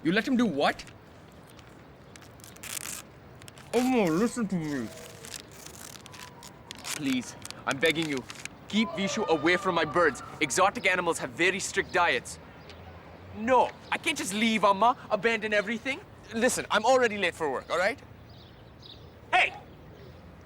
You let him do what? Omar, listen to me. Please, I'm begging you. Keep Vishu away from my birds. Exotic animals have very strict diets. No, I can't just leave, Amma, abandon everything. Listen, I'm already late for work, all right? Hey!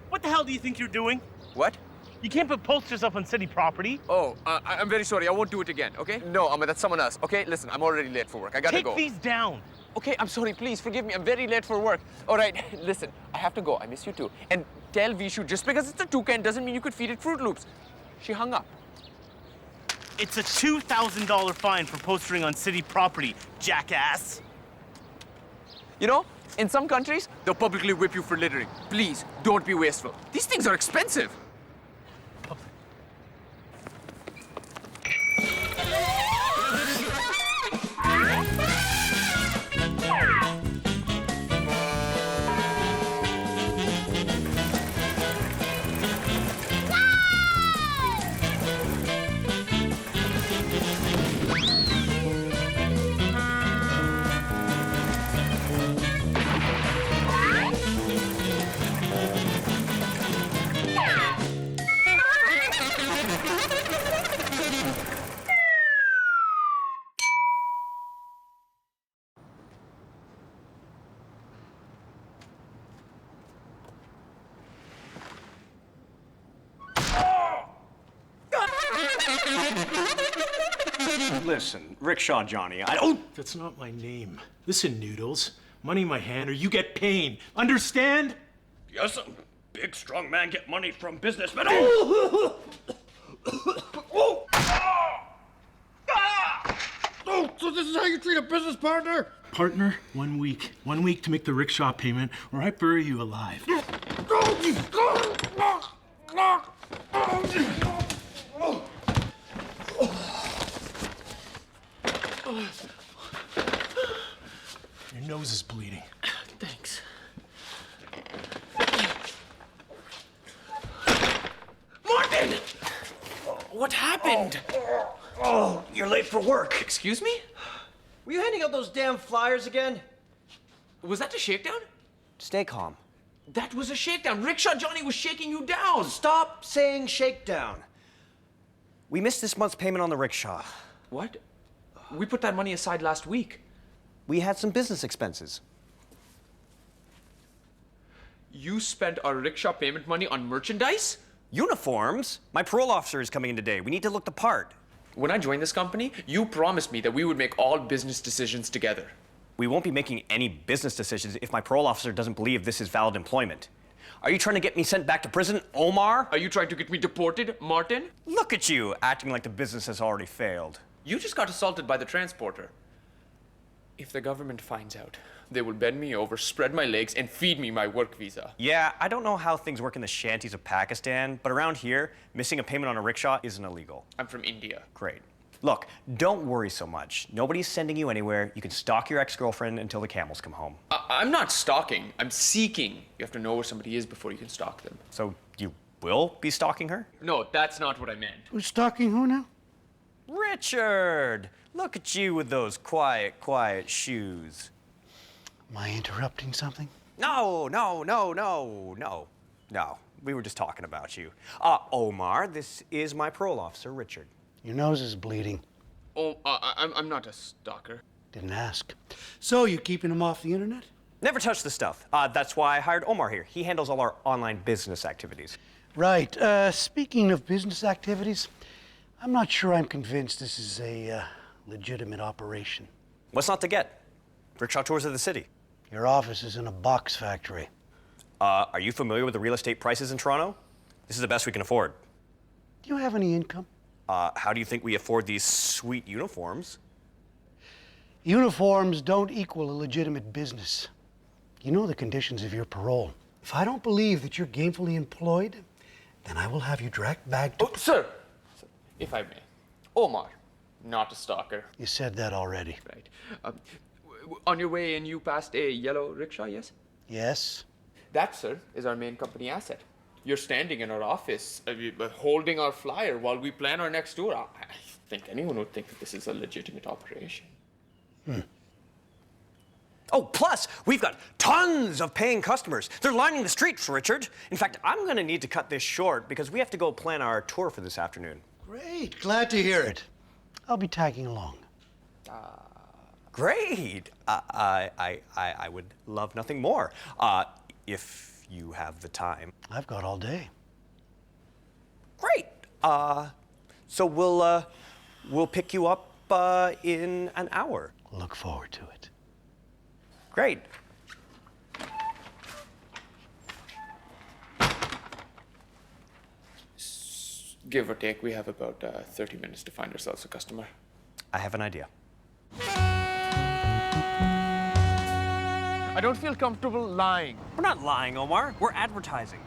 What the hell do you think you're doing? What? You can't put posters up on city property. Oh, I'm very sorry. I won't do it again, okay? No, Amma, that's someone else, okay? Listen, I'm already late for work. I gotta go. Take these down. Okay, I'm sorry. Please forgive me. I'm very late for work. All right, listen, I have to go. I miss you too. And tell Vishu, just because it's a toucan doesn't mean you could feed it Fruit Loops. She hung up. It's a $2,000 fine for postering on city property, jackass. You know, in some countries, they'll publicly whip you for littering. Please, don't be wasteful. These things are expensive. Listen, Rickshaw Johnny, Oh! That's not my name. Listen, Noodles. Money in my hand or you get pain. Understand? Yes, a big, strong man get money from businessmen. Oh! Oh, so this is how you treat a business partner? Partner, 1 week. 1 week to make the rickshaw payment or I bury you alive. Your nose is bleeding. Thanks. Martin! What happened? Oh, you're late for work. Excuse me? Were you handing out those damn flyers again? Was that the shakedown? Stay calm. That was a shakedown. Rickshaw Johnny was shaking you down. Stop saying shakedown. We missed this month's payment on the rickshaw. What? We put that money aside last week. We had some business expenses. You spent our rickshaw payment money on merchandise? Uniforms? My parole officer is coming in today. We need to look the part. When I joined this company, you promised me that we would make all business decisions together. We won't be making any business decisions if my parole officer doesn't believe this is valid employment. Are you trying to get me sent back to prison, Omar? Are you trying to get me deported, Martin? Look at you, acting like the business has already failed. You just got assaulted by the transporter. If the government finds out, they will bend me over, spread my legs, and feed me my work visa. Yeah, I don't know how things work in the shanties of Pakistan, but around here, missing a payment on a rickshaw isn't illegal. I'm from India. Great. Look, don't worry so much. Nobody's sending you anywhere. You can stalk your ex-girlfriend until the camels come home. I'm not stalking. I'm seeking. You have to know where somebody is before you can stalk them. So you will be stalking her? No, that's not what I meant. Who's stalking who now? Richard! Look at you with those quiet, quiet shoes. Am I interrupting something? No. We were just talking about you. Omar, this is my parole officer, Richard. Your nose is bleeding. Oh, I'm not a stalker. Didn't ask. So, you keeping him off the internet? Never touch the stuff. That's why I hired Omar here. He handles all our online business activities. Right. Speaking of business activities, I'm not sure I'm convinced this is a legitimate operation. What's not to get? Rickshaw tours of the city. Your office is in a box factory. Are you familiar with the real estate prices in Toronto? This is the best we can afford. Do you have any income? How do you think we afford these sweet uniforms? Uniforms don't equal a legitimate business. You know the conditions of your parole. If I don't believe that you're gainfully employed, then I will have you dragged back to... Oh, sir, if I may. Omar, not a stalker. You said that already. Right. On your way in, you passed a yellow rickshaw, yes? Yes? That, sir, is our main company asset. You're standing in our office, holding our flyer while we plan our next tour. I think anyone would think that this is a legitimate operation. Oh, plus, we've got tons of paying customers. They're lining the streets, Richard. In fact, I'm gonna need to cut this short because we have to go plan our tour for this afternoon. Great, glad to hear it. I'll be tagging along. Great. I would love nothing more, if you have the time. I've got all day. Great. So we'll pick you up in an hour. Look forward to it. Great. Give or take, we have about 30 minutes to find ourselves a customer. I have an idea. I don't feel comfortable lying. We're not lying, Omar. We're advertising.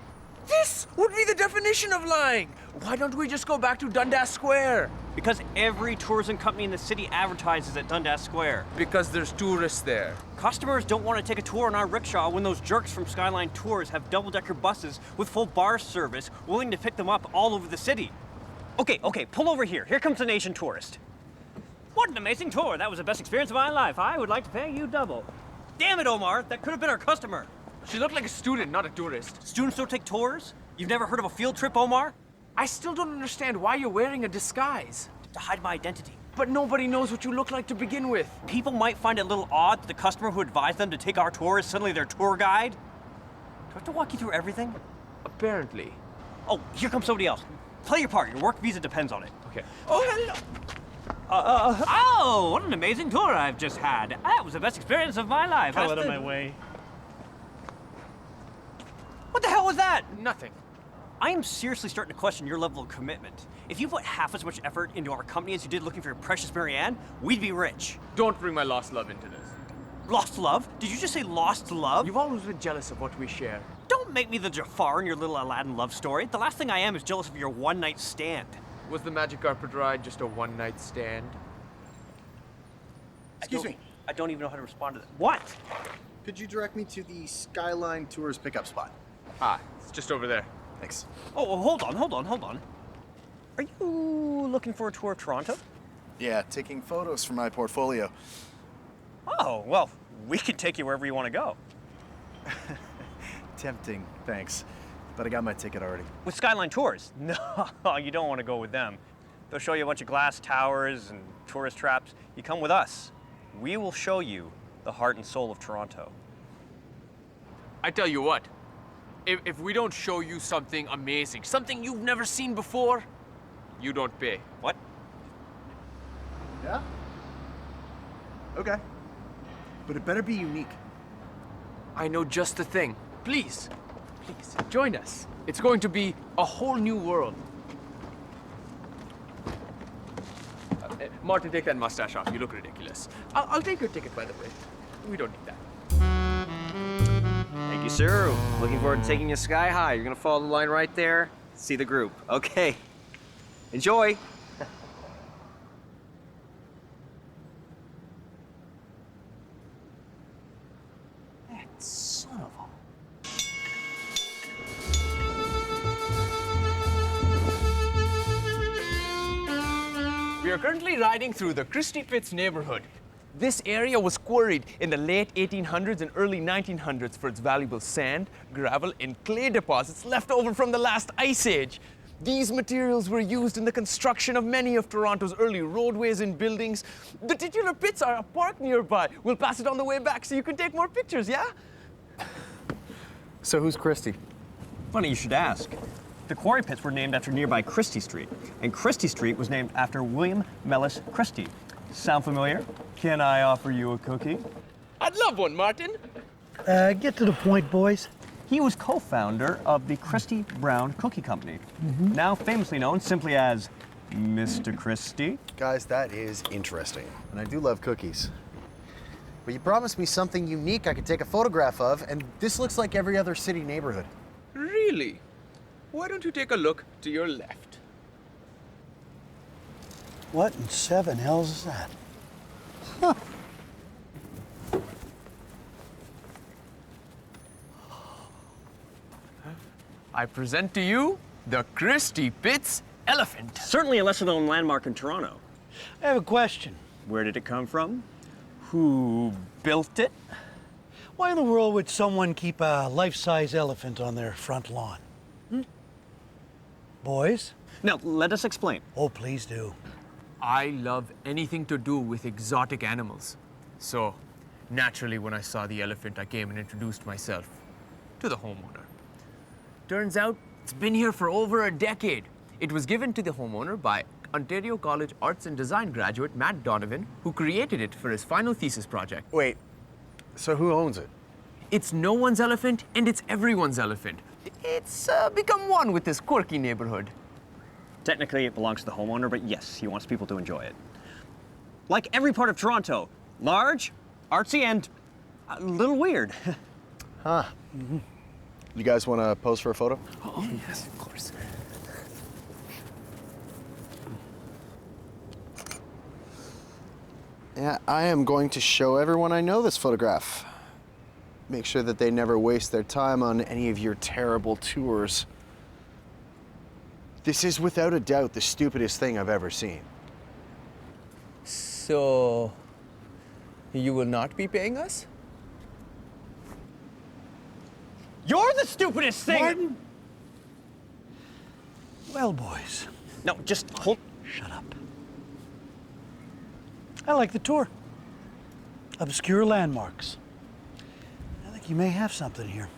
This would be the definition of lying. Why don't we just go back to Dundas Square? Because every tourism company in the city advertises at Dundas Square. Because there's tourists there. Customers don't want to take a tour on our rickshaw when those jerks from Skyline Tours have double-decker buses with full bar service willing to pick them up all over the city. Okay, pull over here. Here comes the nation tourist. What an amazing tour. That was the best experience of my life. I would like to pay you double. Damn it, Omar. That could have been our customer. She looked like a student, not a tourist. Students don't take tours? You've never heard of a field trip, Omar? I still don't understand why you're wearing a disguise. To hide my identity. But nobody knows what you look like to begin with. People might find it a little odd that the customer who advised them to take our tour is suddenly their tour guide. Do I have to walk you through everything? Apparently. Oh, here comes somebody else. Play your part. Your work visa depends on it. Okay. Oh, hello. Oh, what an amazing tour I've just had. That was the best experience of my life. Out of my way. What the hell was that? Nothing. I am seriously starting to question your level of commitment. If you put half as much effort into our company as you did looking for your precious Marianne, we'd be rich. Don't bring my lost love into this. Lost love? Did you just say lost love? You've always been jealous of what we share. Don't make me the Jafar in your little Aladdin love story. The last thing I am is jealous of your one-night stand. Was the magic carpet ride just a one-night stand? Excuse me. I don't even know how to respond to that. What? Could you direct me to the Skyline Tours pickup spot? Ah, it's just over there. Thanks. Oh, hold on. Are you looking for a tour of Toronto? Yeah, taking photos for my portfolio. Oh, well, we can take you wherever you want to go. Tempting, thanks. But I got my ticket already. With Skyline Tours? No, you don't want to go with them. They'll show you a bunch of glass towers and tourist traps. You come with us. We will show you the heart and soul of Toronto. I tell you what, if we don't show you something amazing, something you've never seen before, you don't pay. What? Yeah? Okay. But it better be unique. I know just the thing. Please, join us. It's going to be a whole new world. Martin, take that mustache off. You look ridiculous. I'll take your ticket, by the way. We don't need that. Thank you, sir. Looking forward to taking you sky high. You're gonna follow the line right there. See the group. Okay. Enjoy. That son of a... We are currently riding through the Christie Pitts neighborhood. This area was quarried in the late 1800s and early 1900s for its valuable sand, gravel, and clay deposits left over from the last ice age. These materials were used in the construction of many of Toronto's early roadways and buildings. The titular pits are a park nearby. We'll pass it on the way back so you can take more pictures, yeah? So who's Christie? Funny you should ask. The quarry pits were named after nearby Christie Street, and Christie Street was named after William Mellis Christie. Sound familiar? Can I offer you a cookie? I'd love one, Martin. Get to the point, boys. He was co-founder of the Christie Brown Cookie Company, now famously known simply as Mr. Christie. Guys, that is interesting. And I do love cookies. But you promised me something unique I could take a photograph of, and this looks like every other city neighborhood. Really? Why don't you take a look to your left? What in 7 hells is that? Huh. I present to you the Christie Pitts elephant. Certainly a lesser-known landmark in Toronto. I have a question. Where did it come from? Who built it? Why in the world would someone keep a life-size elephant on their front lawn? Boys? Now, let us explain. Oh, please do. I love anything to do with exotic animals. So, naturally, when I saw the elephant, I came and introduced myself to the homeowner. Turns out, it's been here for over a decade. It was given to the homeowner by Ontario College Arts and Design graduate Matt Donovan, who created it for his final thesis project. Wait, so who owns it? It's no one's elephant, and it's everyone's elephant. It's become one with this quirky neighborhood. Technically, it belongs to the homeowner, but yes, he wants people to enjoy it. Like every part of Toronto, large, artsy, and a little weird. Huh. You guys want to pose for a photo? Oh, yes, of course. Yeah, I am going to show everyone I know this photograph. Make sure that they never waste their time on any of your terrible tours. This is without a doubt the stupidest thing I've ever seen. So, you will not be paying us? You're the stupidest thing! Martin? Well, boys, No, just hold. shut up. I like the tour. Obscure landmarks. I think you may have something here.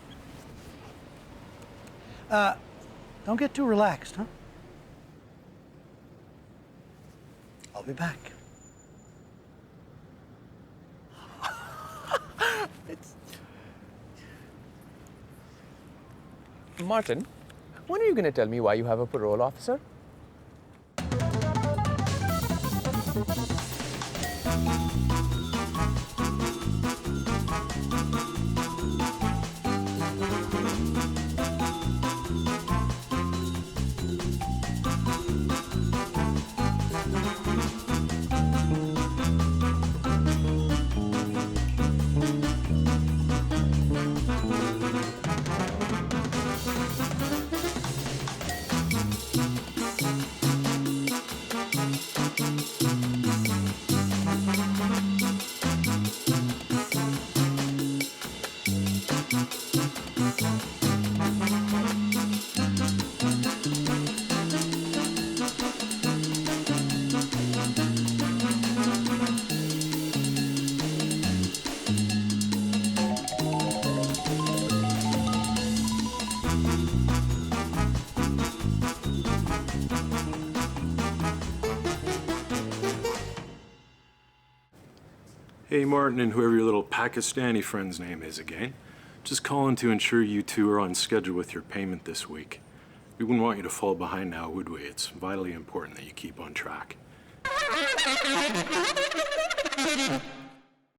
Don't get too relaxed, huh? I'll be back. Martin, when are you going to tell me why you have a parole officer? Hey, Martin, and whoever your little Pakistani friend's name is again. Just calling to ensure you two are on schedule with your payment this week. We wouldn't want you to fall behind now, would we? It's vitally important that you keep on track.